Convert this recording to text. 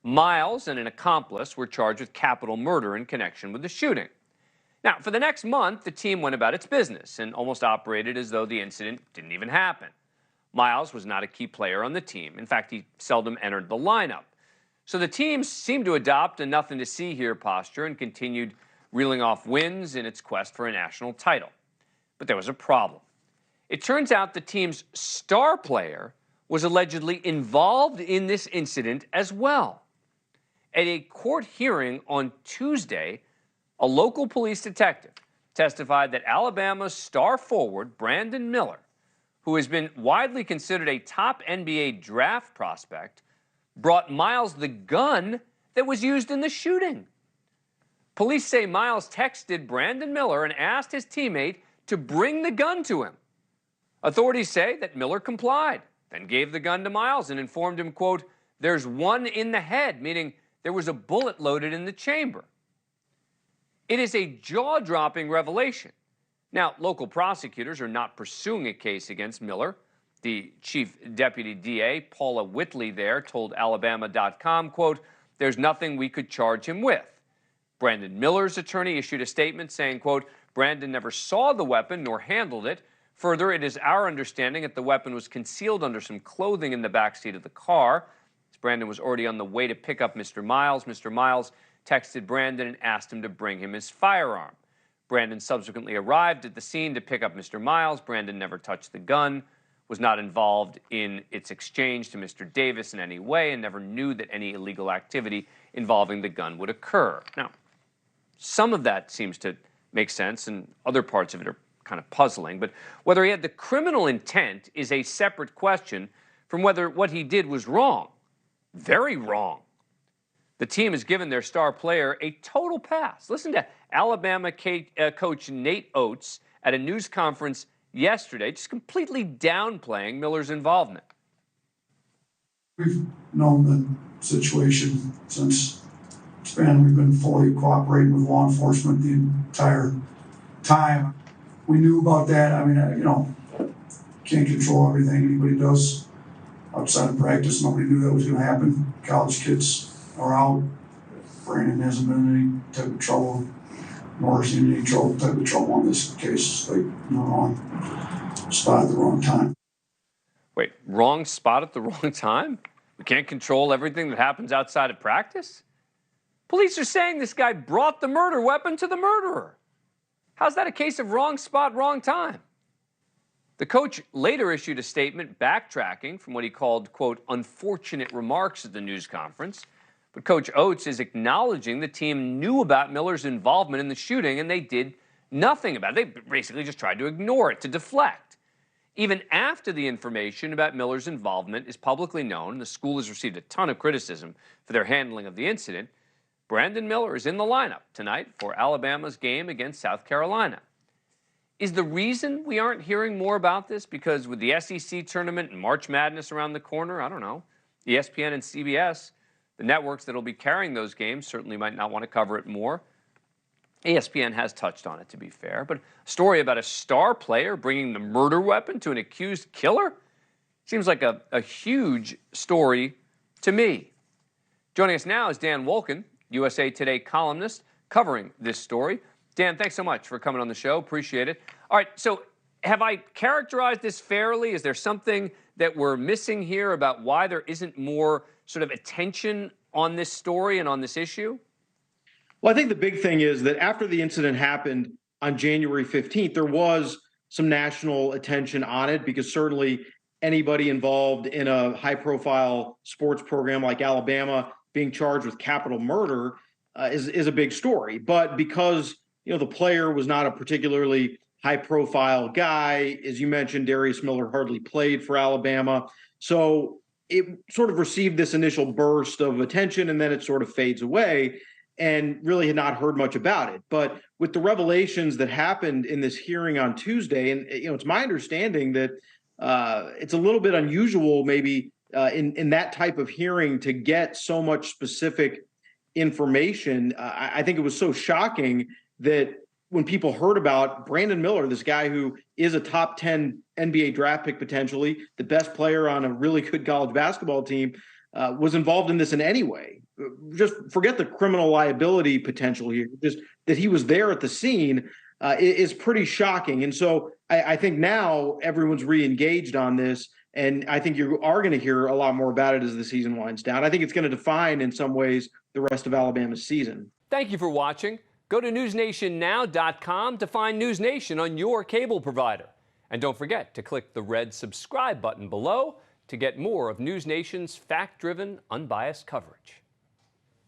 Miles and an accomplice were charged with capital murder in connection with the shooting. Now, for the next month, the team went about its business and almost operated as though the incident didn't even happen. Miles was not a key player on the team. In fact, he seldom entered the lineup. So the team seemed to adopt a nothing to see here posture and continued reeling off wins in its quest for a national title. But there was a problem. It turns out the team's star player was allegedly involved in this incident as well. At a court hearing on Tuesday, a local police detective testified that Alabama's star forward, Brandon Miller, who has been widely considered a top NBA draft prospect, brought Miles the gun that was used in the shooting. Police say Miles texted Brandon Miller and asked his teammate to bring the gun to him. Authorities say that Miller complied, then gave the gun to Miles and informed him, quote, "There's one in the head," meaning there was a bullet loaded in the chamber. It is a jaw-dropping revelation. Now, local prosecutors are not pursuing a case against Miller. The chief deputy DA, Paula Whitley, there told Alabama.com, quote, "There's nothing we could charge him with." Brandon Miller's attorney issued a statement saying, quote, "Brandon never saw the weapon nor handled it. Further, it is our understanding that the weapon was concealed under some clothing in the backseat of the car. As Brandon was already on the way to pick up Mr. Miles texted Brandon and asked him to bring him his firearm. Brandon subsequently arrived at the scene to pick up Mr. Miles. Brandon never touched the gun, was not involved in its exchange to Mr. Davis in any way, and never knew that any illegal activity involving the gun would occur." Now, some of that seems to make sense, and other parts of it are kind of puzzling. But whether he had the criminal intent is a separate question from whether what he did was wrong. Very wrong. The team has given their star player a total pass. Listen to Alabama coach Nate Oates at a news conference yesterday, just completely downplaying Miller's involvement. We've known the situation since we've been fully cooperating with law enforcement the entire time. We knew about that. I mean, can't control everything anybody does outside of practice. Nobody knew that was going to happen. College kids are out. Brandon hasn't been in any type of trouble, nor has he in any type of trouble on this case. Like, wrong spot at the wrong time. Wait, wrong spot at the wrong time? We can't control everything that happens outside of practice? Police are saying this guy brought the murder weapon to the murderer. How's that a case of wrong spot, wrong time? The coach later issued a statement backtracking from what he called, quote, "unfortunate remarks" at the news conference. But Coach Oates is acknowledging the team knew about Miller's involvement in the shooting and they did nothing about it. They basically just tried to ignore it, to deflect. Even after the information about Miller's involvement is publicly known, the school has received a ton of criticism for their handling of the incident. Brandon Miller is in the lineup tonight for Alabama's game against South Carolina. Is the reason we aren't hearing more about this because with the SEC tournament and March Madness around the corner? I don't know. ESPN and CBS, the networks that will be carrying those games, certainly might not want to cover it more. ESPN has touched on it, to be fair, but a story about a star player bringing the murder weapon to an accused killer seems like a huge story to me. Joining us now is Dan Wolken, USA Today columnist, covering this story. Dan, thanks so much for coming on the show. Appreciate it. All right, so have I characterized this fairly? Is there something that we're missing here about why there isn't more sort of attention on this story and on this issue? Well, I think the big thing is that after the incident happened on January 15th, there was some national attention on it because certainly anybody involved in a high-profile sports program like Alabama being charged with capital murder is a big story. But because the player was not a particularly high-profile guy, as you mentioned, Darius Miller hardly played for Alabama, so it sort of received this initial burst of attention and then it sort of fades away, and really had not heard much about it. But with the revelations that happened in this hearing on Tuesday, and it's my understanding that it's a little bit unusual maybe in that type of hearing to get so much specific information. I think it was so shocking that when people heard about Brandon Miller, this guy who is a top 10 NBA draft pick potentially, the best player on a really good college basketball team, was involved in this in any way, just forget the criminal liability potential here. Just that he was there at the scene is pretty shocking. And so I think now everyone's re-engaged on this. And I think you are going to hear a lot more about it as the season winds down. I think it's going to define, in some ways, the rest of Alabama's season. Thank you for watching. Go to newsnationnow.com to find NewsNation on your cable provider. And don't forget to click the red subscribe button below to get more of NewsNation's fact-driven, unbiased coverage.